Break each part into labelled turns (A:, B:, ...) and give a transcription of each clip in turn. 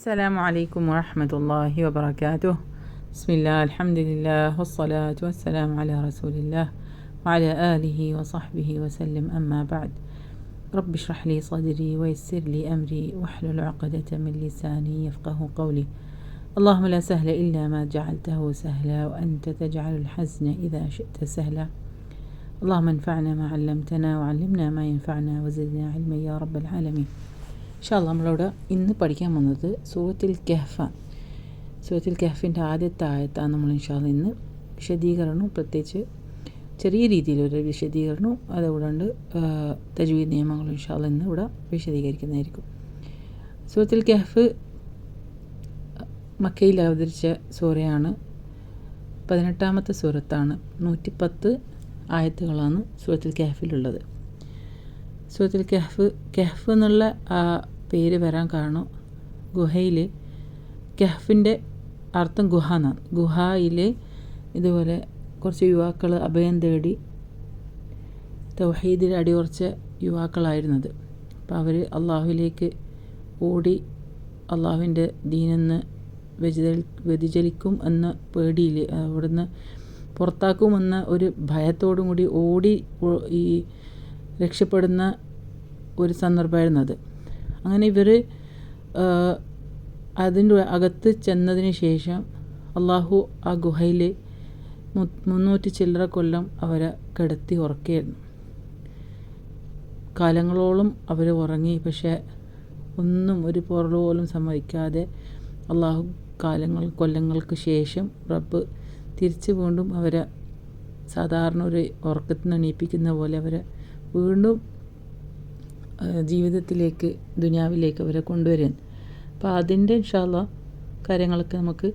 A: السلام عليكم ورحمة الله وبركاته. بسم الله الحمد لله والصلاة والسلام على رسول الله وعلى آله وصحبه وسلم. أما بعد، رب اشرح لي صدري ويسر لي أمري واحلل عقدة من لساني يفقه قولي. اللهم لا سهل إلا ما جعلته سهلا وأنت تجعل الحزن إذا شئت سهلا. اللهم انفعنا ما علمتنا وعلمنا ما ينفعنا وزدنا علما يا رب العالمين. ഇൻഷാല്ലാ നമ്മളോട് ഇന്ന് പഠിക്കാൻ വന്നത് സൂറത്തുൽ കഹ്ഫാണ്. സൂറത്തുൽ കഹ്ഫിൻ്റെ ആദ്യത്തെ ആയത്താണ് നമ്മൾ ഇൻഷാല്ലാ ഇന്ന് വിശദീകരണവും, പ്രത്യേകിച്ച് ചെറിയ രീതിയിലൊരു വിശദീകരണവും അതുകൂടാണ്ട് തജ്വീദ് നിയമങ്ങളും ഇൻഷാല്ലാ ഇന്ന് ഇവിടെ വിശദീകരിക്കുന്നതായിരിക്കും. സൂറത്തുൽ കഹ്ഫ് മക്കയിൽ അവതരിച്ച സൂറയാണ്. 18ാമത്തെ സൂറത്താണ്. 110 ആയത്തുകളാണ് സൂറത്തുൽ കഹ്ഫിലുള്ളത്. സൂറത്തുൽ കഹ്ഫ് എന്നുള്ള ആ പേര് വരാൻ കാരണം ഗുഹയിൽ, കഹ്ഫിൻ്റെ അർത്ഥം ഗുഹ എന്നാണ്. ഗുഹയിൽ ഇതുപോലെ കുറച്ച് യുവാക്കൾ അഭയം തേടി തൗഹീദിൽ അടിയുറച്ച യുവാക്കളായിരുന്നത്. അപ്പോൾ അവർ അള്ളാഹുവിലേക്ക് ഓടി അള്ളാഹുവിൻ്റെ ദീനെന്ന് വ്യതിചലിക്കും എന്ന പേടിയിൽ, അവിടുന്ന് പുറത്താക്കുമെന്ന ഒരു ഭയത്തോടും കൂടി ഓടി ഈ രക്ഷപ്പെടുന്ന ഒരു സന്ദർഭമായിരുന്നു അത്. അങ്ങനെ ഇവർ അതിൻ്റെ അകത്ത് ചെന്നതിന് ശേഷം അള്ളാഹു ആ ഗുഹയിൽ 300 ചില്ലറ കൊല്ലം അവരെ കിടത്തി ഉറക്കുകയായിരുന്നു. കാലങ്ങളോളം അവർ ഉറങ്ങി. പക്ഷേ ഒന്നും ഒരു പൊറൽ പോലും സംഭവിക്കാതെ അള്ളാഹു കൊല്ലങ്ങൾക്ക് ശേഷം റബ്ബ് തിരിച്ച് വീണ്ടും അവരെ സാധാരണ ഒരു ഉറക്കത്തിൽ നിന്ന് എണീപ്പിക്കുന്ന പോലെ അവരെ വീണ്ടും ജീവിതത്തിലേക്ക്, ദുനിയാവിലേക്ക് അവരെ കൊണ്ടുവരാൻ. അപ്പോൾ അതിൻ്റെ ഇൻഷാല്ലാ കാര്യങ്ങളൊക്കെ നമുക്ക്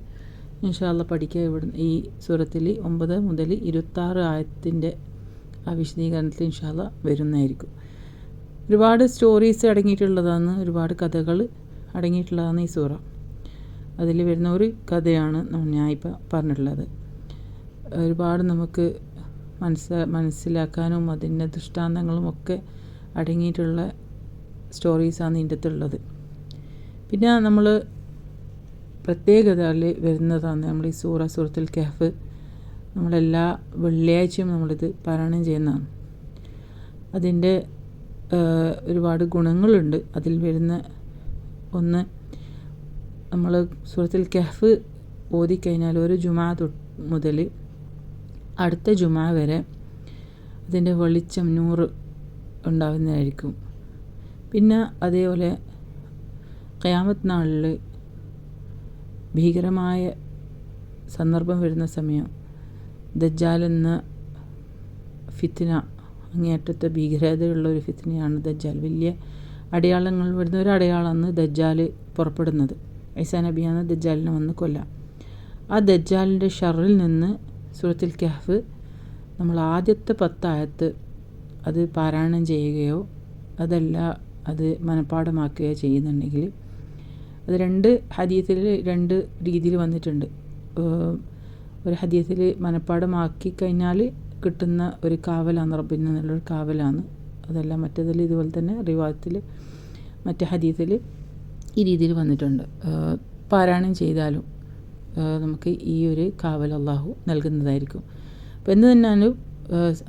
A: ഇൻഷാല്ലാ പഠിക്കുക. ഇവിടെ ഈ സൂറത്തിൽ 9 മുതൽ 26 ആയത്തിൻ്റെ ആ വിശദീകരണത്തിൽ ഇൻഷാല്ലാ വരുന്നതായിരിക്കും. ഒരുപാട് സ്റ്റോറീസ് അടങ്ങിയിട്ടുള്ളതാണ്, ഒരുപാട് കഥകൾ അടങ്ങിയിട്ടുള്ളതാണ് ഈ സൂറ. അതിൽ വരുന്ന ഒരു കഥയാണ് ഞാൻ ഇപ്പോൾ പറഞ്ഞിട്ടുള്ളത്. ഒരുപാട് നമുക്ക് മനസ്സിലാക്കാനും അതിൻ്റെ ദൃഷ്ടാന്തങ്ങളും ഒക്കെ അടങ്ങിയിട്ടുള്ള സ്റ്റോറീസാണ് ഇതിൻ്റെ അകത്തുള്ളത്. പിന്നെ നമ്മൾ പ്രത്യേകതയിൽ വരുന്നതാണ് നമ്മൾ ഈ സൂറത്തുൽ കഹ്ഫ്. നമ്മളെല്ലാ വെള്ളിയാഴ്ചയും നമ്മളിത് പാരായണം ചെയ്യുന്നതാണ്. അതിൻ്റെ ഒരുപാട് ഗുണങ്ങളുണ്ട്. അതിൽ വരുന്ന ഒന്ന്, നമ്മൾ സൂറത്തുൽ കഹ്ഫ് ഓതിക്കഴിഞ്ഞാൽ ഒരു ജുമാ മുതൽ അടുത്ത ജുമാ വരെ അതിൻ്റെ വെളിച്ചം നൂറ് ഉണ്ടാകുന്നതായിരിക്കും. പിന്നെ അതേപോലെ ഖിയാമത്ത് നാളിൽ ഭീകരമായ സന്ദർഭം വരുന്ന സമയം ദജ്ജാൽ എന്ന ഫിത്ന, അങ്ങേയറ്റത്തെ ഭീകരതയുള്ള ഒരു ഫിത്നയാണ് ദജ്ജാൽ. വലിയ അടയാളങ്ങൾ വരുന്ന ഒരു അടയാളമാണ് ദജ്ജാൽ പുറപ്പെടുന്നത്. ഈസാ നബിയാണ് ദജ്ജാലിനെ വന്ന് കൊല്ലാം. ആ ദജ്ജാലിൻ്റെ ഷറിൽ നിന്ന് സൂറത്തുൽ കഹ്ഫ് നമ്മൾ ആദ്യത്തെ 10 ആയത്ത് അത് പാരായണം ചെയ്യുകയോ അതല്ല അത് മനഃപ്പാഠമാക്കുകയോ ചെയ്യുന്നുണ്ടെങ്കിൽ, അത് 2 ഹദീസിൽ 2 രീതിയിൽ വന്നിട്ടുണ്ട്. ഒരു ഹദീസിൽ മനഃപ്പാഠമാക്കി കഴിഞ്ഞാൽ കിട്ടുന്ന ഒരു കാവലാണ്, റബ്ബിൽ നിന്നുള്ളൊരു കാവലാണ്. അതല്ല മറ്റേതിൽ ഇതുപോലെ തന്നെ റിവായത്തിൽ മറ്റേ ഹദീസിൽ ഈ രീതിയിൽ വന്നിട്ടുണ്ട്. പാരായണം ചെയ്താലും നമുക്ക് ഈ ഒരു കാവൽ അള്ളാഹു നൽകുന്നതായിരിക്കും. അപ്പോൾ എന്ന് തന്നെയാണ്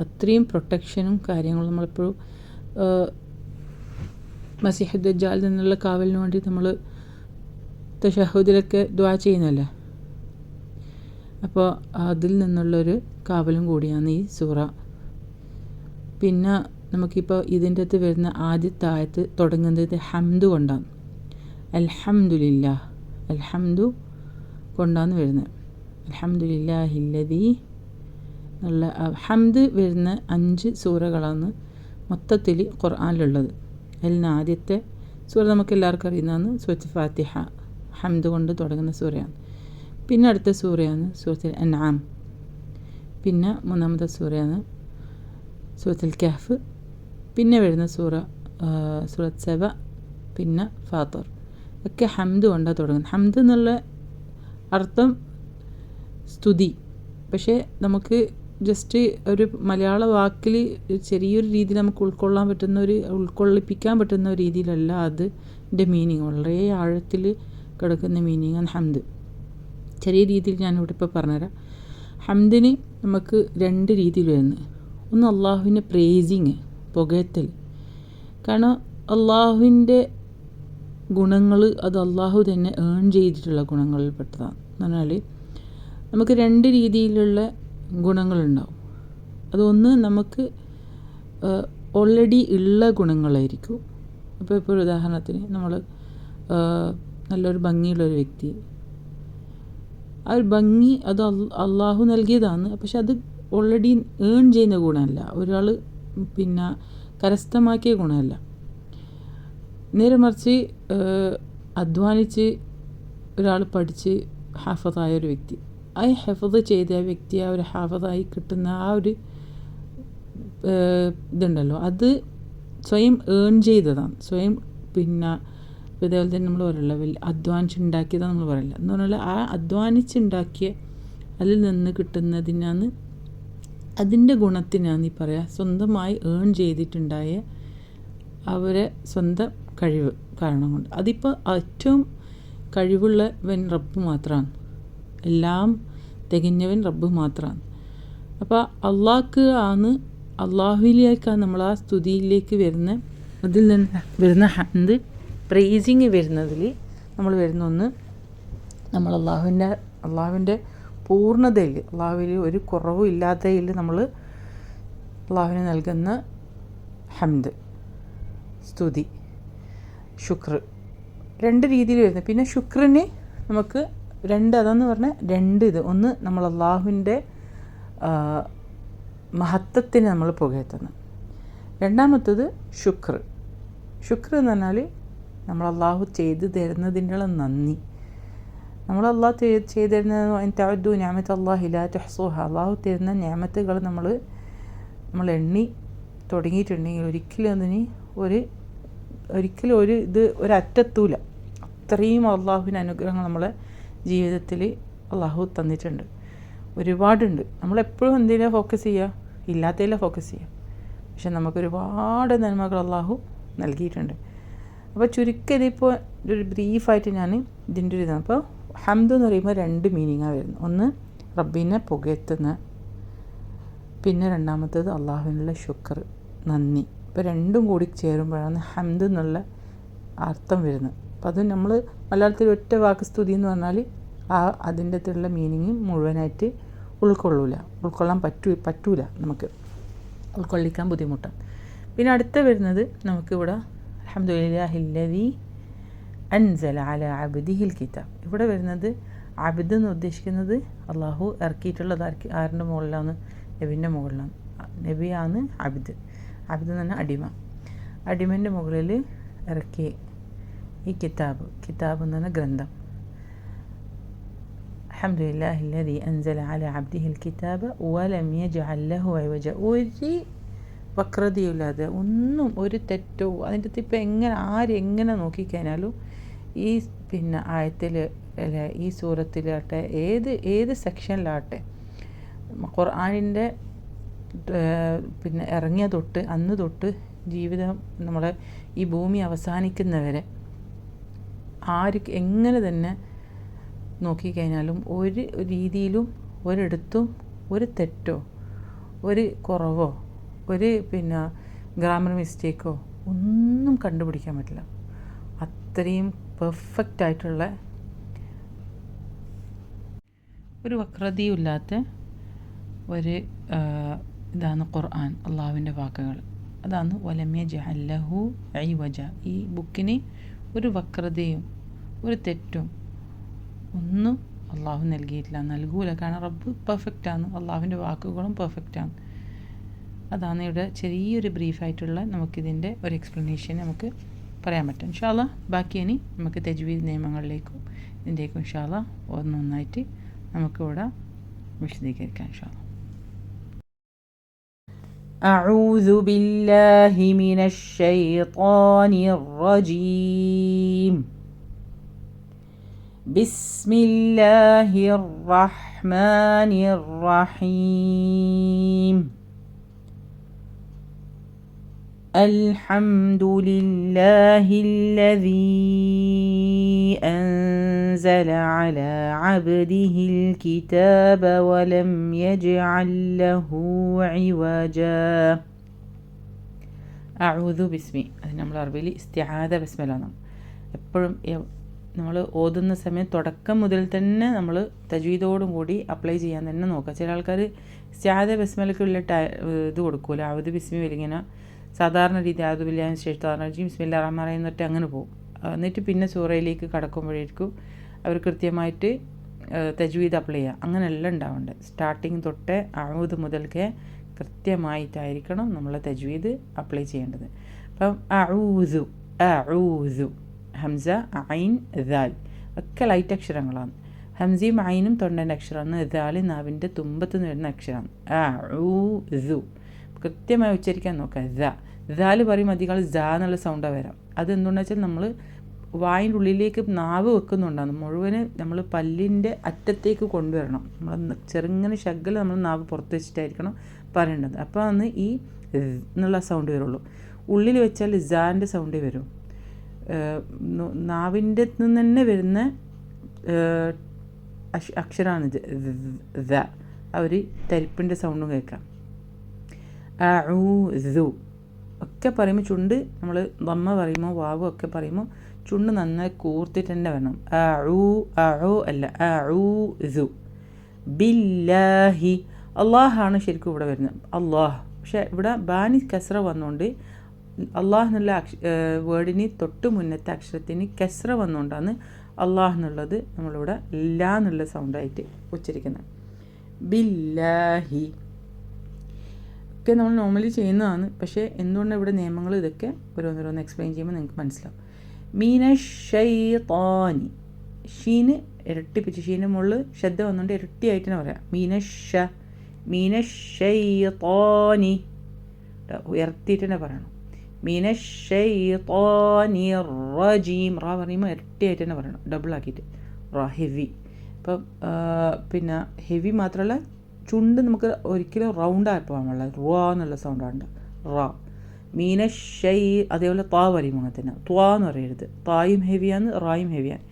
A: അത്രയും പ്രൊട്ടക്ഷനും കാര്യങ്ങളും നമ്മളെപ്പോഴും മസീഹ് ദജ്ജാലിൽ നിന്നുള്ള കാവലിന് വേണ്ടി നമ്മൾ തശഹുദിലൊക്കെ ദുആ ചെയ്യുന്നല്ലേ. അപ്പോൾ അതിൽ നിന്നുള്ളൊരു കാവലും കൂടിയാണ് ഈ സൂറ. പിന്നെ നമുക്കിപ്പോൾ ഇതിൻ്റെ അകത്ത് വരുന്ന ആദ്യത്തെ ആയത്ത് തുടങ്ങുന്നത് ഹംദ് കൊണ്ടാണ്. അൽഹംദുലില്ലാഹ്, അൽഹംദു കൊണ്ടാണ് വരുന്നത്. അൽഹംദുലില്ലാഹില്ലദീ എന്നുള്ള ഹംദ് വരുന്ന 5 സൂറകളാണ് മൊത്തത്തിൽ ഖുർആനിലുള്ളത്. അതിൽ ആദ്യത്തെ സൂറ നമുക്ക് എല്ലാവർക്കും അറിയുന്നതാണ് സൂറത്തുൽ ഫാത്തിഹ, ഹംദ് കൊണ്ട് തുടങ്ങുന്ന സൂറയാണ്. പിന്നെ അടുത്ത സൂറയാണ് സൂറത്തുൽ അൻആം. പിന്നെ 3ാമത്തെ സൂറയാണ് സൂറത്തുൽ കഹ്ഫ്. പിന്നെ വരുന്ന സൂറത്ത് സബ, പിന്നെ ഫാത്തിർ. ഒക്കെ ഹംദ് കൊണ്ടാണ് തുടങ്ങുന്നത്. ഹംദ് എന്നുള്ള അർത്ഥം സ്തുതി. പക്ഷേ നമുക്ക് ജസ്റ്റ് ഒരു മലയാള വാക്കിൽ ചെറിയൊരു രീതിയിൽ നമുക്ക് ഉൾക്കൊള്ളിപ്പിക്കാൻ പറ്റുന്ന ഒരു രീതിയിലല്ല അതിൻ്റെ മീനിങ്. വളരെ ആഴത്തിൽ കിടക്കുന്ന മീനിങ്ങാണ് ഹംദ്. ചെറിയ രീതിയിൽ ഞാനിവിടെ ഇപ്പോൾ പറഞ്ഞുതരാം. ഹംദിന് നമുക്ക് 2 രീതിയിൽ വരുന്നത്. ഒന്ന് അള്ളാഹുവിൻ്റെ പ്രേസിങ്, പുകഴ്ത്തൽ. കാരണം അള്ളാഹുവിൻ്റെ ഗുണങ്ങൾ അത് അള്ളാഹു തന്നെ ഏൺ ചെയ്തിട്ടുള്ള ഗുണങ്ങളിൽപ്പെട്ടതാണ്. എന്ന് പറഞ്ഞാൽ നമുക്ക് 2 രീതിയിലുള്ള ഗുണങ്ങളുണ്ടാവും. അതൊന്ന് നമുക്ക് ഓൾറെഡി ഉള്ള ഗുണങ്ങളായിരിക്കും. ഇപ്പോൾ ഉദാഹരണത്തിന് നമ്മൾ നല്ലൊരു ഭംഗിയുള്ളൊരു വ്യക്തി, ആ ഒരു ഭംഗി അത് അള്ളാഹു നൽകിയതാണ്. പക്ഷെ അത് ഓൾറെഡി ഏൺ ചെയ്യുന്ന ഗുണമല്ല, ഒരാൾ കരസ്ഥമാക്കിയ ഗുണമല്ല. നേരെ മറിച്ച് അധ്വാനിച്ച് ഒരാൾ പഠിച്ച് ഹാഫിളായ ഒരു വ്യക്തി, ആ ഹിഫ്ള് ചെയ്ത വ്യക്തി ആ ഒരു ഹാഫിളായി കിട്ടുന്ന ആ ഒരു ഇതുണ്ടല്ലോ, അത് സ്വയം ഏൺ ചെയ്തതാണ്. സ്വയം ഇതേപോലെ തന്നെ നമ്മൾ പറയില്ല അധ്വാനിച്ചുണ്ടാക്കിയതാണ് നമ്മൾ പറയില്ല. എന്ന് പറഞ്ഞാൽ ആ അധ്വാനിച്ചുണ്ടാക്കിയ അതിൽ നിന്ന് കിട്ടുന്നതിനാണ്, അതിൻ്റെ ഗുണത്തിനാണ് ഈ പറയുക, സ്വന്തമായി ഏൺ ചെയ്തിട്ടുണ്ടായ അവരെ സ്വന്തം കഴിവ് കാരണം കൊണ്ട്. അതിപ്പോൾ ഏറ്റവും കഴിവുള്ളവൻ റബ്ബ് മാത്രമാണ്, എല്ലാം തികഞ്ഞവൻ റബ്ബ് മാത്രമാണ്. അപ്പോൾ അള്ളാഹുവിലേക്കാണ് നമ്മൾ ആ സ്തുതിയിലേക്ക് വരുന്ന, അതിൽ നിന്ന് വരുന്ന ഹംദ് പ്രൈസിങ് വരുന്നതിൽ നമ്മൾ വരുന്ന ഒന്ന്, നമ്മൾ അള്ളാഹുവിൻ്റെ പൂർണ്ണതയിൽ, അള്ളാഹുവിൽ ഒരു കുറവും ഇല്ലാത്തതിൽ നമ്മൾ അള്ളാഹുവിന് നൽകുന്ന ഹംദ്, സ്തുതി, ശുക്ർ. 2 രീതിയിൽ വരുന്നത്. പിന്നെ ശുക്രിന് നമുക്ക് 2, അതെന്ന് പറഞ്ഞാൽ 2 ഇത്. ഒന്ന് നമ്മൾ അള്ളാഹുവിൻ്റെ മഹത്വത്തിന് നമ്മൾ പുകഴ്ത്തുന്നത്. രണ്ടാമത്തത് ശുക്ർ. ശുക്ർ എന്ന് പറഞ്ഞാൽ നമ്മൾ അള്ളാഹു ചെയ്തു തരുന്നതിനുള്ള നന്ദി. നമ്മൾ അള്ളാഹു ചെയ്തു തരുന്ന തഅദ്ദു നിഅമത അല്ലാഹി ലാ തുഹ്സുഹ, അള്ളാഹു തരുന്ന നിഅമത്തുകൾ നമ്മൾ എണ്ണി തുടങ്ങിയിട്ടുണ്ടെങ്കിൽ ഒരിക്കലും ഒരറ്റത്തൂല. അത്രയും അള്ളാഹുവിൻ്റെ അനുഗ്രഹങ്ങൾ നമ്മളെ ജീവിതത്തിൽ അള്ളാഹു തന്നിട്ടുണ്ട്, ഒരുപാടുണ്ട്. നമ്മളെപ്പോഴും എന്തിനാണ് ഫോക്കസ് ചെയ്യുക? ഇല്ലാത്തതിലാണ് ഫോക്കസ് ചെയ്യുക. പക്ഷെ നമുക്കൊരുപാട് നന്മകൾ അള്ളാഹു നൽകിയിട്ടുണ്ട്. അപ്പോൾ ചുരുക്കം ഇപ്പോൾ ഒരു ബ്രീഫായിട്ട് ഞാൻ ഇതിൻ്റെ ഒരു ഇതാണ്. അപ്പോൾ ഹംദ് എന്ന് പറയുമ്പോൾ 2 മീനിങ്ങാണ് വരുന്നത്. ഒന്ന് റബ്ബിനെ പുകഴ്ത്തുന്ന, പിന്നെ രണ്ടാമത്തേത് അള്ളാഹുവിനുള്ള ശുക്ർ, നന്ദി. ഇപ്പോൾ 2ഉം കൂടി ചേരുമ്പോഴാണ് ഹംദ് എന്നുള്ള അർത്ഥം വരുന്നത്. അപ്പോൾ അത് നമ്മൾ മലയാളത്തിൽ ഒറ്റ വാക്ക് സ്തുതി എന്ന് പറഞ്ഞാൽ അതിൻ്റെ അകത്തുള്ള മീനിങ് മുഴുവനായിട്ട് ഉൾക്കൊള്ളാൻ പറ്റൂല, നമുക്ക് ഉൾക്കൊള്ളിക്കാൻ ബുദ്ധിമുട്ടാണ്. പിന്നെ അടുത്ത വരുന്നത് നമുക്കിവിടെ അൽഹംദുലില്ലാഹില്ലദീ അൻസല അലാ അബ്ദിഹിൽ കിതാബ്. ഇവിടെ വരുന്നത് അബ്ദ് എന്ന് ഉദ്ദേശിക്കുന്നത് അള്ളാഹു ഇറക്കിയിട്ടുള്ളത് ആരുടെ മുകളിലാണ്? നബിൻ്റെ മുകളിലാണ്. നബിയാണ് അബ്ദ്. അബ്ദ് എന്ന് പറഞ്ഞാൽ അടിമ. അടിമൻ്റെ മുകളിൽ ഇറക്കി ഈ കിതാബ് എന്ന് പറഞ്ഞ ഗ്രന്ഥം. അൽഹംദുലില്ലാഹില്ലദീ അൻസല അലാ അബ്ദിഹിൽ കിതാബ വലം യജ്അൽ ലഹു ഇവജ. ഒരു വക്രതയില്ലാതെ, ഒന്നും ഒരു തെറ്റോ അതിൻ്റെ അകത്ത് ഇപ്പോൾ ആരെങ്ങനെ നോക്കിക്കഴിഞ്ഞാലും ഈ ആയത്തിൽ അല്ലെ ഈ സൂറത്തിലാട്ടെ ഏത് സെക്ഷനിലാട്ടെ ഖുർആനിൻ്റെ ഇറങ്ങിയ തൊട്ട് അന്ന് തൊട്ട് ജീവിതം നമ്മളെ ഈ ഭൂമി അവസാനിക്കുന്നവരെ എങ്ങനെ തന്നെ നോക്കിക്കഴിഞ്ഞാലും ഒരു രീതിയിലും ഒരിടത്തും ഒരു തെറ്റോ ഒരു കുറവോ ഒരു ഗ്രാമർ മിസ്റ്റേക്കോ ഒന്നും കണ്ടുപിടിക്കാൻ പറ്റില്ല. അത്രയും പെർഫെക്റ്റ് ആയിട്ടുള്ള ഒരു വക്രതയും ഇല്ലാത്ത ഒരു ഇതാണ് ഖുർആൻ, അള്ളാഹുവിൻ്റെ വാക്കുകൾ. അതാണ് വലം യജ്അൽ ലഹു ഇവജ. ഈ ബുക്കിന് ഒരു വക്രതയും ഒരു തെറ്റും ഒന്നും അള്ളാഹു നൽകൂല. കാരണം റബ്ബ് പെർഫെക്റ്റാണ്, അള്ളാഹുവിൻ്റെ വാക്കുകളും പെർഫെക്റ്റാണ്. അതാണ് ഇവിടെ ചെറിയൊരു ബ്രീഫായിട്ടുള്ള നമുക്കിതിൻ്റെ ഒരു എക്സ്പ്ലനേഷൻ നമുക്ക് പറയാൻ പറ്റും. ഇൻഷാ അല്ലാഹ് ബാക്കി ഇനി നമുക്ക് തജ്വീദ് നിയമങ്ങളിലേക്കും ഇതിൻ്റെയൊക്കെ ഇൻഷാ അല്ലാഹ് ഒന്നൊന്നായിട്ട് നമുക്കിവിടെ വിശദീകരിക്കാം ഇൻഷാ അല്ലാഹ്. അഊദു ബില്ലാഹി മിനശ് ശൈത്വാനിർ റജീം. ബിസ്മില്ലാഹിർ റഹ്മാനിർ റഹീം. الحمد لله الذي أنزل على عبده الكتاب ولم يجعل له عوجا. അഊദു ബിസ്മി, അത് നമ്മൾ അറബിയിൽ ഇസ്തിആദ ബിസ്മില്ല എന്നാണ്. എപ്പോഴും നമ്മൾ ഓതുന്ന സമയം തുടക്കം മുതൽ തന്നെ നമ്മൾ തജ്വീദോടും കൂടി അപ്ലൈ ചെയ്യാൻ തന്നെ നോക്കുക. ചില ആൾക്കാർ ഇസ്തിആദ ബിസ്മില്ലക്കുള്ള ഇത് കൊടുക്കൂല, ഔദു ബിസ്മി വരിങ്ങനെ സാധാരണ രീതി ഔദു ബില്ലാഹിന ശൈത്വാനിർ റജീം ബിസ്മില്ലാഹിർ റഹ്മാനിർ റഹീം എന്നിട്ട് അങ്ങനെ പോകും. എന്നിട്ട് പിന്നെ സൂറയിലേക്ക് കടക്കുമ്പോഴേക്കും അവർ കൃത്യമായിട്ട് തജ്വീദ് അപ്ലൈ ചെയ്യുക. അങ്ങനെയല്ല ഉണ്ടാവേണ്ടത്. സ്റ്റാർട്ടിങ് തൊട്ട് ഔദു മുതൽക്കേ കൃത്യമായിട്ടായിരിക്കണം നമ്മൾ തജ്വീദ് അപ്ലൈ ചെയ്യേണ്ടത്. അപ്പം അഊദു, അഊദു, ഹംസ, ഐൻ, ദാൽ ഒക്കെ ലൈറ്റ് അക്ഷരങ്ങളാണ്. ഹംസയും ഐനും തൊണ്ടൻ്റെ അക്ഷരമാണ്. ദാൽ നാവിൻ്റെ തുമ്പത്ത് നിന്ന് വരുന്ന അക്ഷരമാണ്. അഊദു കൃത്യമായി ഉച്ചരിക്കാൻ നോക്കുക. ദാൽ പറയുമ്പോൾ അധികം ജാ എന്നുള്ള സൗണ്ടാണ് വരാം. അതെന്തുകൊണ്ടെന്ന് വെച്ചാൽ നമ്മൾ വായിൻ്റെ ഉള്ളിലേക്ക് നാവ് വെക്കുന്നുണ്ടാകും. മുഴുവന് നമ്മൾ പല്ലിൻ്റെ അറ്റത്തേക്ക് കൊണ്ടുവരണം. നമ്മൾ ചെറുങ്ങനെ ശകലം നമ്മൾ നാവ് പുറത്ത് വെച്ചിട്ടായിരിക്കണം പറയേണ്ടത്. അപ്പോൾ അന്ന് ഈ എന്നുള്ള സൗണ്ട് വരുള്ളൂ. ഉള്ളിൽ വെച്ചാൽ ജാൻ്റെ സൗണ്ട് വരും. നാവിൻ്റെ നിന്ന് തന്നെ വരുന്ന അക്ഷരമാണ് ദ. ആ ഒരു തരിപ്പിൻ്റെ സൗണ്ടും കേൾക്കാം. അഊദു ഒക്കെ പറയുമ്പോൾ ചുണ്ട് നമ്മൾ ദമ്മ പറയുമ്പോൾ വാവ് ഒക്കെ പറയുമ്പോൾ ചുണ്ട് നന്നായി കൂർത്തിട്ട് തന്നെ വരണം. അഊ അല്ല, അഊദു ബില്ലാഹി. അള്ളാഹാണ് ശരിക്കും ഇവിടെ വരുന്നത്, അള്ളാഹ്. പക്ഷേ ഇവിടെ ബാനി കസ്ര വന്നുകൊണ്ട് അള്ളാഹ് എന്നുള്ള വേർഡിന് തൊട്ട് മുന്നത്തെ അക്ഷരത്തിന് കസ്ര വന്നുകൊണ്ടാണ് അള്ളാഹ് എന്നുള്ളത് നമ്മളിവിടെ ലാ എന്നുള്ള സൗണ്ടായിട്ട് ഉച്ചരിക്കുന്നത്. ബില്ലാഹി ഒക്കെ നമ്മൾ നോർമലി ചെയ്യുന്നതാണ്. പക്ഷേ എന്തുകൊണ്ട് ഇവിടെ നിയമങ്ങൾ ഇതൊക്കെ ഓരോന്നോരോന്ന് എക്സ്പ്ലെയിൻ ചെയ്യുമ്പോൾ നിങ്ങൾക്ക് മനസ്സിലാവും. മീനശ്ശൈത്വാനി, ഷീന് ഇരട്ടിപ്പിച്ച് ഷീൻ്റെ മുകളിൽ ശ്രദ്ധ വന്നുകൊണ്ട് ഇരട്ടിയായിട്ട് തന്നെ പറയാം. മീനശ്ശൈത്വാനി ഉയർത്തിയിട്ട് തന്നെ പറയണം. മിനശ്ശൈത്വാനിർ റജീം, റ പറയുമ്പോൾ ഇരട്ടിയായിട്ട് തന്നെ പറയണം, ഡബിൾ ആക്കിയിട്ട്. റ ഹെവി. ഇപ്പം പിന്നെ ഹെവി മാത്രമല്ല, ചുണ്ട് നമുക്ക് ഒരിക്കലും റൗണ്ടായപ്പോൾ പാടില്ല. റുവാ എന്നുള്ള സൗണ്ടാണ് റ. മീനശ്ശൈ, അതേപോലെ ത്വാ പറയുമ്പോൾ അങ്ങനെ തന്നെ ത്വാ എന്ന് പറയരുത്. തായും ഹെവിയാണ്, റായും ഹെവിയാണ്.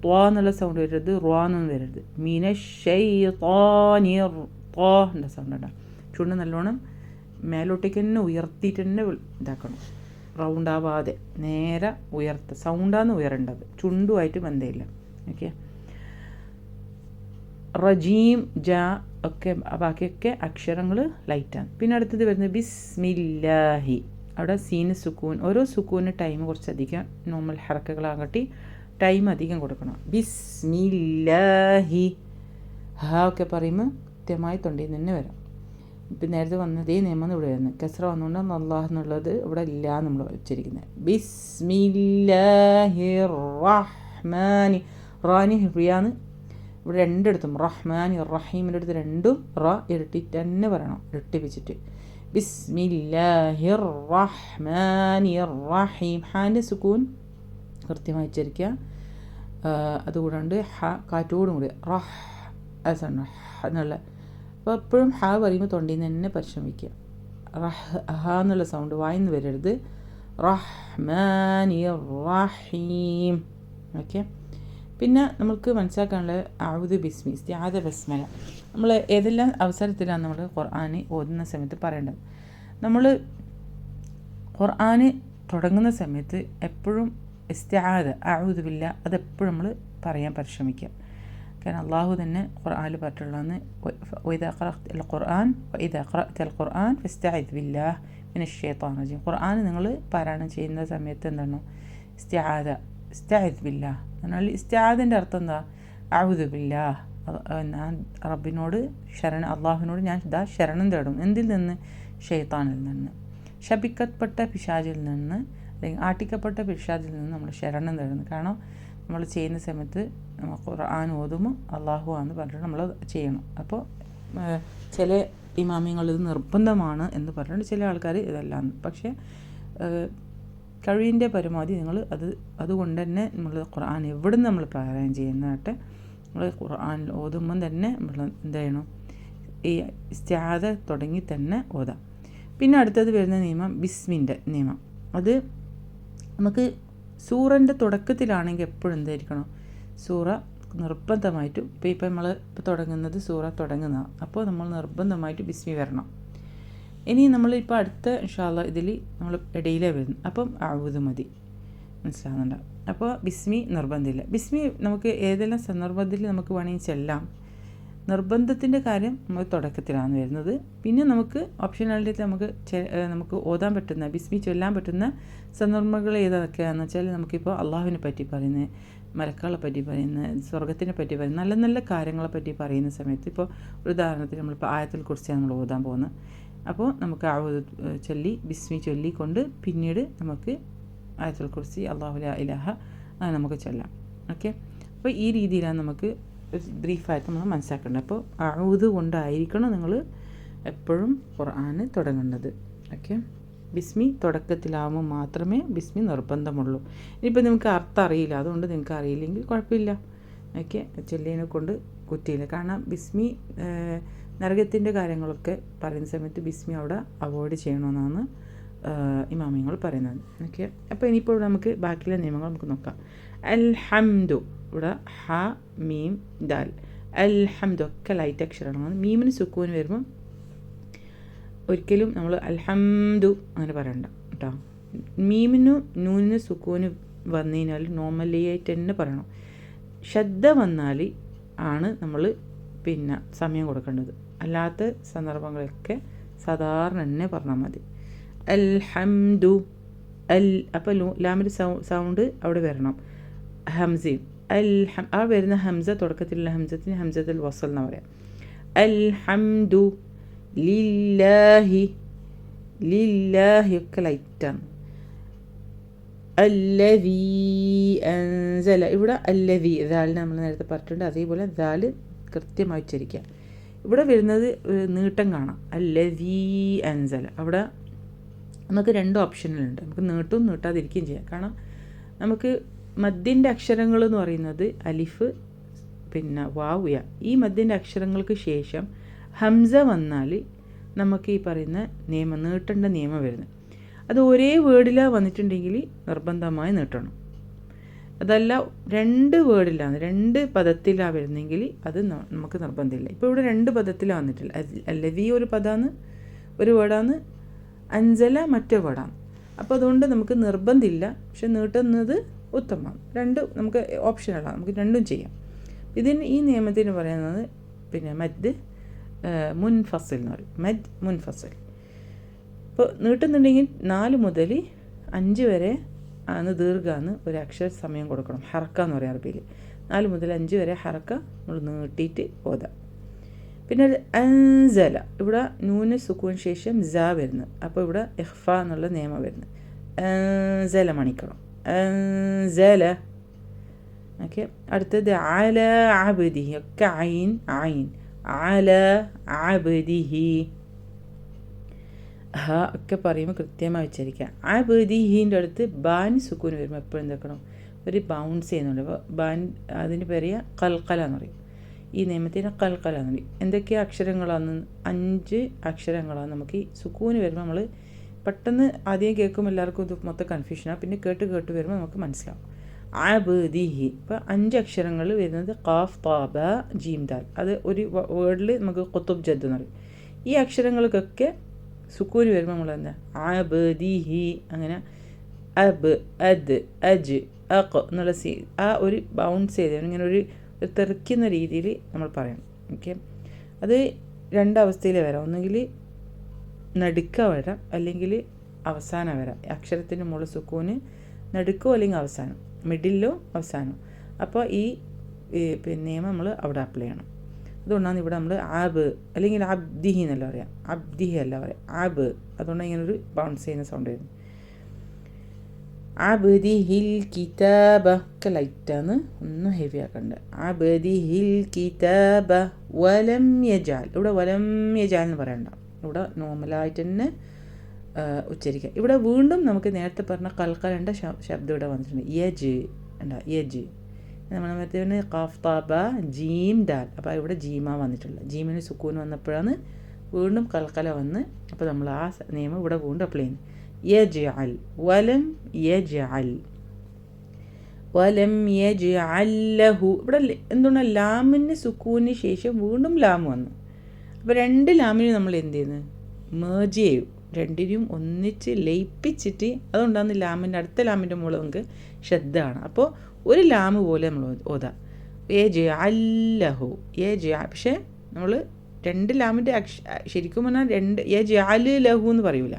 A: ത്വാ എന്നുള്ള സൗണ്ട് വരരുത്, റുവാ എന്നൊന്നും വരരുത്. മീനശ്ശൈത്വാനിർ ത്വാ എന്ന സൗണ്ട് ഉണ്ടാകും. ചുണ്ട് നല്ലോണം മേലോട്ടേക്ക് തന്നെ ഉയർത്തിയിട്ട് തന്നെ ഇതാക്കണം, റൗണ്ടാവാതെ നേരെ ഉയർത്തുക. സൗണ്ടാണ് ഉയരേണ്ടത്, ചുണ്ടുമായിട്ട് ബന്ധമില്ല. ഓക്കെ. റജീം, ജ ഒക്കെ ബാക്കിയൊക്കെ അക്ഷരങ്ങൾ ലൈറ്റാണ്. പിന്നെ അടുത്തത് വരുന്നത് ബിസ്മില്ലാഹി. അവിടെ സീന് സുക്കൂൻ, ഓരോ സുക്കൂന് ടൈം കുറച്ചധികം നോർമൽ ഹറക്കകളാകട്ടി ടൈം അധികം കൊടുക്കണം. ബിസ്മില്ലാഹി. ഹ ഒക്കെ പറയുമ്പോൾ കൃത്യമായി തൊണ്ടിയിൽ തന്നെ വരാം. ഇപ്പം നേരത്തെ വന്നതേ നിയമം ഇവിടെ വരുന്നത് കസ്ര വന്നുകൊണ്ടാണ് അല്ലാഹ് എന്നുള്ളത് ഇവിടെ ഇല്ല നമ്മൾ ഉച്ചരിക്കുന്നത്. ബിസ്മില്ലാഹിർ റഹ്മാനി. റാനി ഹെവിയാണ് ഇവിടെ രണ്ടിടത്തും. റഹ്മാനി റഹീമിൻ്റെ അടുത്ത് രണ്ടും റ ഇരട്ടിട്ട് തന്നെ പറയണം, ഇരട്ടിപ്പിച്ചിട്ട്. ബിസ്മില്ലാഹിർ റഹ്മാനി റഹീം. ഹാൻ്റെ സുക്കൂൻ കൃത്യമായി ഉച്ചരിക്കുക. അതുകൂടാണ്ട് ഹ കാറ്റോടും കൂടി റഹ് എന്നുള്ള. അപ്പോൾ എപ്പോഴും ഹ പറയുമ്പോൾ തൊണ്ടിയിൽ നിന്ന് തന്നെ പരിശ്രമിക്കുക. ഹ എന്നുള്ള സൗണ്ട് വായിന്ന് വരരുത്. റഹ്മാനി റഹീം. ഓക്കെ. പിന്നെ നമുക്ക് മനസ്സിലാക്കാനുള്ളത് ഔദു ബിസ്മി, ഇസ്തിആദ ബസ്മല. നമ്മൾ ഏതെല്ലാം അവസരത്തിലാണ് നമ്മൾ ഖുർആൻ ഓതുന്ന സമയത്ത് പറയേണ്ടത്. നമ്മൾ ഖുർആൻ തുടങ്ങുന്ന സമയത്ത് എപ്പോഴും ഇസ്തിആദ അഊദു ബില്ലാ അതെപ്പോഴും നമ്മൾ പറയാൻ പരിശ്രമിക്കുക. കാരണം അള്ളാഹു തന്നെ ഖുർആനിൽ പറഞ്ഞിട്ടുള്ളതാണ് വഇദാ ഖറഅ്തൽ ഖുർആൻ വഇദാ ഖറഅ്തൽ ഖുർആൻ ഫസ്തഇദ് ബില്ലാഹി മിനശ് ശൈത്വാനിർ റജീം. ഖുർആൻ നിങ്ങൾ പാരായണം ചെയ്യുന്ന സമയത്ത് എന്താണ് ഇസ്തിആദ, ഇസ്തഇദ് ബില്ലാഹ് എന്നാൽ ഇസ്തിആദിൻ്റെ അർത്ഥം എന്താ? അഊദു ബില്ലാഹ്, ഞാൻ റബ്ബിനോട് അള്ളാഹുവിനോട് ഞാൻ ശരണം തേടും. എന്തിൽ നിന്ന്? ശൈത്താനിൽ നിന്ന്, ശപിക്കപ്പെട്ട പിശാചിൽ നിന്ന്, അല്ലെങ്കിൽ ആട്ടിക്കപ്പെട്ട പിശാചിൽ നിന്ന് നമ്മൾ ശരണം തേടുന്നു. കാരണം നമ്മൾ ചെയ്യുന്ന സമയത്ത് നമ്മൾ ഖുർആൻ ഓതുമ്പോൾ അള്ളാഹു ആണെന്ന് പറഞ്ഞിട്ട് നമ്മൾ ചെയ്യണം. അപ്പോൾ ചില ഇമാമിങ്ങൾ ഇത് നിർബന്ധമാണ് എന്ന് പറഞ്ഞിട്ട് ചില ആൾക്കാർ ഇതെല്ലാം. പക്ഷേ കഴിവിൻ്റെ പരമാവധി നിങ്ങൾ അതുകൊണ്ട് തന്നെ നമ്മൾ ഖുർആൻ എവിടെ നിന്ന് നമ്മൾ പാരായണം ചെയ്യുന്നതായിട്ട് നമ്മൾ ഖുർആൻ ഓതുമ്പം തന്നെ നമ്മൾ എന്ത് ചെയ്യണം? ഈ ഇസ്തിആദ തുടങ്ങി തന്നെ ഓതാം. പിന്നെ അടുത്തത് വരുന്ന നിയമം ബിസ്മിൻ്റെ നിയമം. അത് നമുക്ക് സൂറൻ്റെ തുടക്കത്തിലാണെങ്കിൽ എപ്പോഴും എന്തായിരിക്കണം, സൂറ നിർബന്ധമായിട്ടും ഇപ്പം നമ്മൾ തുടങ്ങുന്നത് സൂറ തുടങ്ങുന്നതാണ്, അപ്പോൾ നമ്മൾ നിർബന്ധമായിട്ട് ബിസ്മി വരണം. ഇനി നമ്മളിപ്പോൾ അടുത്ത ഇൻഷാ അല്ലാഹ് ഇതിൽ നമ്മൾ ഇടയിലേ വരുന്നു, അപ്പം അഊദ് മതി. മനസ്സിലാകുന്നുണ്ടോ? അപ്പോൾ ബിസ്മി നിർബന്ധമില്ല. ബിസ്മി നമുക്ക് ഏതെല്ലാം സന്ദർഭത്തിൽ നമുക്ക് വേണമെങ്കിൽ ചെല്ലാം. നിർബന്ധത്തിൻ്റെ കാര്യം നമ്മൾ തുടക്കത്തിലാണ് വരുന്നത്. പിന്നെ നമുക്ക് ഓപ്ഷനാലിറ്റി നമുക്ക് ഓതാൻ പറ്റുന്ന ബിസ്മി ചൊല്ലാൻ പറ്റുന്ന സന്ദർഭങ്ങൾ ഏതൊക്കെയാണെന്ന് വെച്ചാൽ, നമുക്കിപ്പോൾ അള്ളാഹുവിനെ പറ്റി പറയുന്നത്, മലക്കുകളെ പറ്റി പറയുന്നത്, സ്വർഗത്തിനെ പറ്റി പറയുന്നത്, നല്ല നല്ല കാര്യങ്ങളെ പറ്റി പറയുന്ന സമയത്ത്, ഇപ്പോൾ ഒരു ഉദാഹരണത്തിന് നമ്മളിപ്പോൾ ആയത്തുൽ കുർസിയാണ് നമ്മൾ ഓതാൻ പോകുന്നത്. അപ്പോൾ നമുക്ക് അഊദ് ചൊല്ലി ബിസ്മി ചൊല്ലിക്കൊണ്ട് പിന്നീട് നമുക്ക് ആയത്തുൽ കുർസി, അല്ലാഹു ലാ ഇലാഹ അങ്ങനെ നമുക്ക് ചൊല്ലാം. ഓക്കെ, അപ്പോൾ ഈ രീതിയിലാണ് നമുക്ക് ബ്രീഫായിട്ട് നമ്മൾ മനസ്സിലാക്കേണ്ടത്. അപ്പോൾ അഊദ് കൊണ്ടായിരിക്കണം നിങ്ങൾ എപ്പോഴും ഖുർആൻ തുടങ്ങേണ്ടത്. ഓക്കെ, ബിസ്മി തുടക്കത്തിലാവുമ്പോൾ മാത്രമേ ബിസ്മി നിർബന്ധമുള്ളൂ. ഇനിയിപ്പോൾ നിങ്ങൾക്ക് അർത്ഥം അറിയില്ല, അതുകൊണ്ട് നിങ്ങൾക്ക് അറിയില്ലെങ്കിൽ കുഴപ്പമില്ല. ഓക്കെ, ചൊല്ലിയതിനെ കൊണ്ട് കുറ്റിയില്ല. കാരണം ബിസ്മി നരകത്തിൻ്റെ കാര്യങ്ങളൊക്കെ പറയുന്ന സമയത്ത് ബിസ്മി അവിടെ അവോയ്ഡ് ചെയ്യണമെന്നാണ് ഇമാമിങ്ങൾ പറയുന്നത്. ഓക്കെ, അപ്പോൾ ഇനിയിപ്പോൾ നമുക്ക് ബാക്കിയുള്ള നിയമങ്ങൾ നമുക്ക് നോക്കാം. അൽഹംദു, ഇവിടെ ഹ മീം ദാൽ, അൽഹംദു ഒക്കെ ലൈറ്റ് അക്ഷരമാണ്. മീമിന് സുക്കൂന് വരുമ്പം ഒരിക്കലും നമ്മൾ അൽഹംദു അങ്ങനെ പറയണ്ട കേട്ടോ. മീമിനും നൂനിന് സുക്കൂന് വന്നു കഴിഞ്ഞാൽ നോർമലിയായിട്ട് തന്നെ പറയണം. ശബ്ദ വന്നാൽ ആണ് നമ്മൾ പിന്നെ സമയം കൊടുക്കേണ്ടത്. അല്ലാത്ത സന്ദർഭങ്ങളൊക്കെ സാധാരണ തന്നെ പറഞ്ഞാൽ മതി. അൽഹംദു അപ്പോൾ ലാമിൻ്റെ സൗണ്ട് അവിടെ വരണം. ഹംസയും ആ വരുന്ന ഹംസ, തുടക്കത്തിലുള്ള ഹംസത്തിന് ഹംസത്തുൽ വസൽ എന്ന് പറയാം. അൽഹംദു ലില്ലാഹി, ലില്ലാഹി ഒക്കെ ലൈറ്റാണ്. അല്ലദീ അൻസല, ഇവിടെ അല്ലദീ ദാലിനെ നമ്മൾ നേരത്തെ പറഞ്ഞിട്ടുണ്ട്, അതേപോലെ ദാല് കൃത്യമായി ഉച്ചരിക്കുക. ഇവിടെ വരുന്നത് നീട്ടം കാണാം. അല്ലദീ അൻസല, അവിടെ നമുക്ക് രണ്ട് ഓപ്ഷനുകളുണ്ട്. നമുക്ക് നീട്ടും നീട്ടാതിരിക്കുകയും ചെയ്യാം. കാരണം നമുക്ക് മദ്ദിൻ്റെ അക്ഷരങ്ങൾ എന്ന് പറയുന്നത് അലിഫ് പിന്നെ വാവ് യ, ഈ മദ്ദിൻ്റെ അക്ഷരങ്ങൾക്ക് ശേഷം ഹംസ വന്നാൽ നമുക്ക് ഈ പറയുന്ന നിയമം, നീട്ടേണ്ട നിയമം വരുന്നത്. അത് ഒരേ വേർഡിലാണ് വന്നിട്ടുണ്ടെങ്കിൽ നിർബന്ധമായി നീട്ടണം. അതല്ല രണ്ട് വേർഡിലാണ്, രണ്ട് പദത്തിലാണ് വരുന്നെങ്കിൽ അത് നമുക്ക് നിർബന്ധമില്ല. ഇപ്പോൾ ഇവിടെ രണ്ട് പദത്തിലാണ് വന്നിട്ടില്ല. അല്ലദീ ഒരു പദമാണ്, ഒരു വേർഡാണ്, അൻസല മറ്റൊരു വേർഡാണ്. അപ്പോൾ അതുകൊണ്ട് നമുക്ക് നിർബന്ധമില്ല, പക്ഷെ നീട്ടുന്നത് ഉത്തമമാണ്. രണ്ടും നമുക്ക് ഓപ്ഷനുകളാണ്, നമുക്ക് രണ്ടും ചെയ്യാം. ഈ നിയമത്തിന് പറയുന്നത് പിന്നെ മദ് മുൻഫസിൽ എന്ന് പറയും. മദ് മുൻഫസിൽ. ഇപ്പോൾ നീട്ടുന്നുണ്ടെങ്കിൽ 4 മുതൽ 5 വരെ ആണ് ദീർഘമാണ് ഒരു അക്ഷര സമയം കൊടുക്കണം. ഹറക്ക എന്ന് പറയും അറബിയിൽ. 4 മുതൽ 5 വരെ ഹറക്ക നമ്മൾ നീട്ടിയിട്ട് ഓതാം. പിന്നെ അൻസല, ഇവിടെ നൂന് സുക്കൂന് ശേഷം സ വരുന്നത്. അപ്പോൾ ഇവിടെ ഇഖ്ഫ എന്നുള്ള നിയമം വരുന്നത്. അൻസല മണിക്കണം. അൻസല. ഓക്കെ, അടുത്തത് അല അബ്ദിഹി, ഒക്കെ ഐൻ ഐൻ. അല അബ്ദിഹി, ഹ ഒക്കെ പറയുമ്പോൾ കൃത്യമായി ഉച്ചരിക്കുക. അബ്ദിഹിൻ്റെ അടുത്ത് ബാൻ സുക്കൂന് വരുമ്പോൾ എപ്പോഴും എന്താക്കണം, ഒരു ബൗൺസ് ചെയ്യുന്നുണ്ട്. അപ്പോൾ ബാൻ അതിന് പറയുക കൽക്കല എന്ന് പറയും. ഈ നിയമത്തിന് കൽക്കല എന്ന് പറയും. എന്തൊക്കെ അക്ഷരങ്ങളാണ്? 5 അക്ഷരങ്ങളാണ്. നമുക്ക് ഈ സുക്കൂന് വരുമ്പോൾ നമ്മൾ പെട്ടെന്ന് ആദ്യം കേൾക്കുമ്പോൾ എല്ലാവർക്കും ഇത് മൊത്തം കൺഫ്യൂഷനാണ്. പിന്നെ കേട്ട് വരുമ്പോൾ നമുക്ക് മനസ്സിലാവും. അബ്ദിഹി, ഇപ്പോൾ 5 അക്ഷരങ്ങൾ വരുന്നത് ഖാഫ് താ ബ ജീം ദാൽ. അത് ഒരു വേർഡിൽ നമുക്ക് ഖുതുബ് ജദ് എന്ന് പറയും. ഈ അക്ഷരങ്ങൾക്കൊക്കെ സുക്കൂന് വരുമ്പോൾ നമ്മൾ എന്താ അബ്ദിഹി അങ്ങനെ അബ് അദ് അജ് അഖ് എന്നുള്ള ആ ഒരു ബൗൺസ് ചെയ്ത് ഇങ്ങനെ ഒരു തെറിക്കുന്ന രീതിയിൽ നമ്മൾ പറയണം. ഓക്കെ, അത് 2 അവസ്ഥയിൽ വരാം. ഒന്നുകിൽ നടുക്ക വരാം, അല്ലെങ്കിൽ അവസാനം വരാം. അക്ഷരത്തിൻ്റെ മുകളിൽ സുക്കൂന് നടുക്കോ അല്ലെങ്കിൽ അവസാനം, മിഡിലോ അവസാനമോ. അപ്പോൾ ഈ നിയമം നമ്മൾ അവിടെ അപ്ലൈ ചെയ്യണം. അതുകൊണ്ടാണ് ഇവിടെ നമ്മൾ ആബ് അല്ലെങ്കിൽ അബ്ദിഹി എന്നല്ല പറയാം, അബ്ദിഹി അല്ല പറയാം, ആബ്. അതുകൊണ്ടാണ് ഇങ്ങനൊരു ബൗൺസ് ചെയ്യുന്ന സൗണ്ട് വരുന്നത്. അബ്ദിഹിൽ കിതാബ ഒക്കെ ലൈറ്റാണ്, ഒന്നും ഹെവി ആക്കണ്ട. അബ്ദിഹിൽ കിതാബ വലം യജാൽ, ഇവിടെ വലം യജാൽ എന്ന് പറയണ്ട, ഇവിടെ നോർമലായിട്ട് തന്നെ ഉച്ചരിക്കുക. ഇവിടെ വീണ്ടും നമുക്ക് നേരത്തെ പറഞ്ഞ കൽക്കലണ്ട ശബ്ദം ഇവിടെ വന്നിട്ടുണ്ട്. യജ് ഉണ്ട, യജ് നമ്മൾ മറ്റേ ഖാഫ് താബ ജീം ദാൽ. അപ്പോൾ ഇവിടെ ജീമ വന്നിട്ടുള്ളത്. ജീമിന് സുക്കൂൻ വന്നപ്പോഴാണ് വീണ്ടും കൽക്കല വന്ന് അപ്പോൾ നമ്മൾ ആ നിയമം ഇവിടെ വീണ്ടും അപ്ലൈ ചെയ്യുന്നു. യജ്അൽ വലം യജ്അൽ വലം യജ്അൽ ലഹു. ഇവിടെ എന്തുകൊണ്ട് ലാമിന് സുക്കൂന് ശേഷം വീണ്ടും ലാം വന്നു. അപ്പോൾ രണ്ട് ലാമിന് നമ്മൾ എന്ത് ചെയ്യുന്നു? മേർജ് ചെയ്യും, രണ്ടിനും ഒന്നിച്ച് ലയിപ്പിച്ചിട്ട്. അതുകൊണ്ടാണ് ലാമിൻ്റെ അടുത്ത ലാമിൻ്റെ മുകളിൽ നമുക്ക് ശ്രദ്ധയാണ്. അപ്പോൾ ഒരു ലാമ് പോലെ നമ്മൾ ഓതാം. യജ്അൽ ലഹു പക്ഷേ നമ്മൾ രണ്ട് ലാമിൻ്റെ ശരിക്കും പറഞ്ഞാൽ യജ്അൽ ലഹു എന്ന് പറയൂല.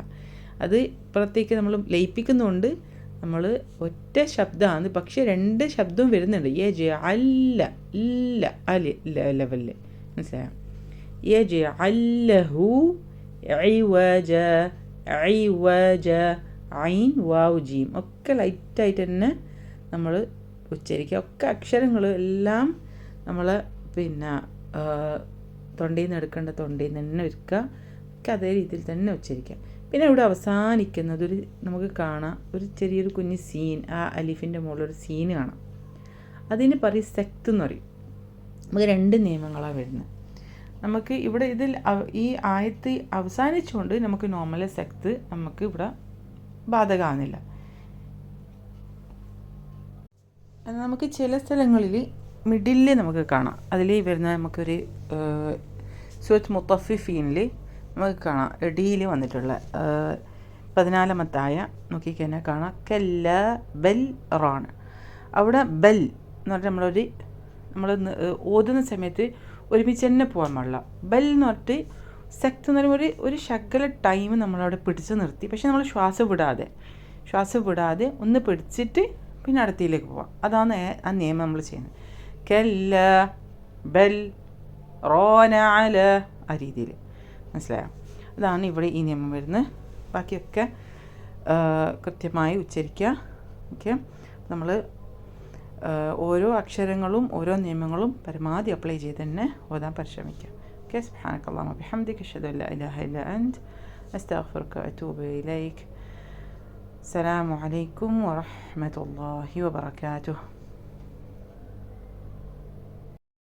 A: അത് ഇപ്പുറത്തേക്ക് നമ്മൾ ലയിപ്പിക്കുന്നതുകൊണ്ട് നമ്മൾ ഒറ്റ ശബ്ദമാണ്, പക്ഷേ രണ്ട് ശബ്ദവും വരുന്നുണ്ട്. യജ്അൽ ലെവലിൽ മനസ്സിലായോ? യജ്അൽ ലഹു ഇവജ ഐൻ വാവ് ജീം ഒക്കെ ലൈറ്റായിട്ട് തന്നെ നമ്മൾ ഉച്ചരിക്കുക. ഒക്കെ അക്ഷരങ്ങൾ എല്ലാം നമ്മൾ തൊണ്ടയിൽ നിന്ന് എടുക്കേണ്ട തൊണ്ടയിൽ നിന്ന് തന്നെ വെക്കുക. ഒക്കെ അതേ രീതിയിൽ തന്നെ ഉച്ചരിക്കുക. പിന്നെ ഇവിടെ അവസാനിക്കുന്നത് നമുക്ക് കാണാം ഒരു ചെറിയൊരു കുഞ്ഞ് സീൻ, ആ അലിഫിൻ്റെ മുകളിലൊരു സീന് കാണാം. അതിന് പറയും സെക്ത് എന്ന് പറയും. നമുക്ക് രണ്ട് നിയമങ്ങളാണ് വരുന്നത്. നമുക്ക് ഇവിടെ ഇതിൽ ഈ ആയത്ത് അവസാനിച്ചുകൊണ്ട് നമുക്ക് നോർമൽ സെക്ത് നമുക്ക് ഇവിടെ ബാധകമാകുന്നില്ല. നമുക്ക് ചില സ്ഥലങ്ങളിൽ മിഡിലിൽ നമുക്ക് കാണാം. അതിൽ വരുന്ന നമുക്കൊരു സൂറത്ത് മുത്തഫിഫീനിൽ നമുക്ക് കാണാം ഇടയിൽ വന്നിട്ടുള്ള 14-ാമത്തെ ആയ നോക്കിക്കഴിഞ്ഞാൽ കാണാം കല്ല ബൽ റാണ്. അവിടെ ബൽ എന്ന് പറഞ്ഞാൽ നമ്മൾ ഓതുന്ന സമയത്ത് ഒരുമിച്ച് തന്നെ പോകാൻ പാടില്ല. ബൽ എന്ന് പറഞ്ഞിട്ട് സെക്ത് എന്ന് പറയുമ്പോൾ ഒരു ശകല ടൈം നമ്മളവിടെ പിടിച്ച് നിർത്തി, പക്ഷേ നമ്മൾ ശ്വാസം വിടാതെ ഒന്ന് പിടിച്ചിട്ട് പിന്നെ അടുത്തയിലേക്ക് പോവാം. അതാണ് ആ നിയമം നമ്മൾ ചെയ്യുന്നത്. കല്ല ബൽ റോന അല ആ രീതിയിൽ മനസ്സിലായോ? അതാണ് ഇവിടെ ഈ നിയമം വരുന്നത്. ബാക്കിയൊക്കെ കൃത്യമായി ഉച്ചരിക്കുക. ഓക്കെ, നമ്മൾ ഓരോ അക്ഷരങ്ങളും ഓരോ നിയമങ്ങളും പരമാവധി അപ്ലൈ ചെയ്ത് തന്നെ ഓതാൻ പരിശ്രമിക്കുക. ഓക്കെ, സുബ്ഹാനക്കല്ലാഹുമ്മ ബിഹംദിക അശ്ഹദു അല്ലാ ഇലാഹ ഇല്ലാ അൻത അസ്തഗ്ഫിറുക വഅതൂബു ഇലൈക്. അസ്സലാമു അലൈക്കും വറഹ്മത്തുള്ളാഹി വബറകാതുഹു.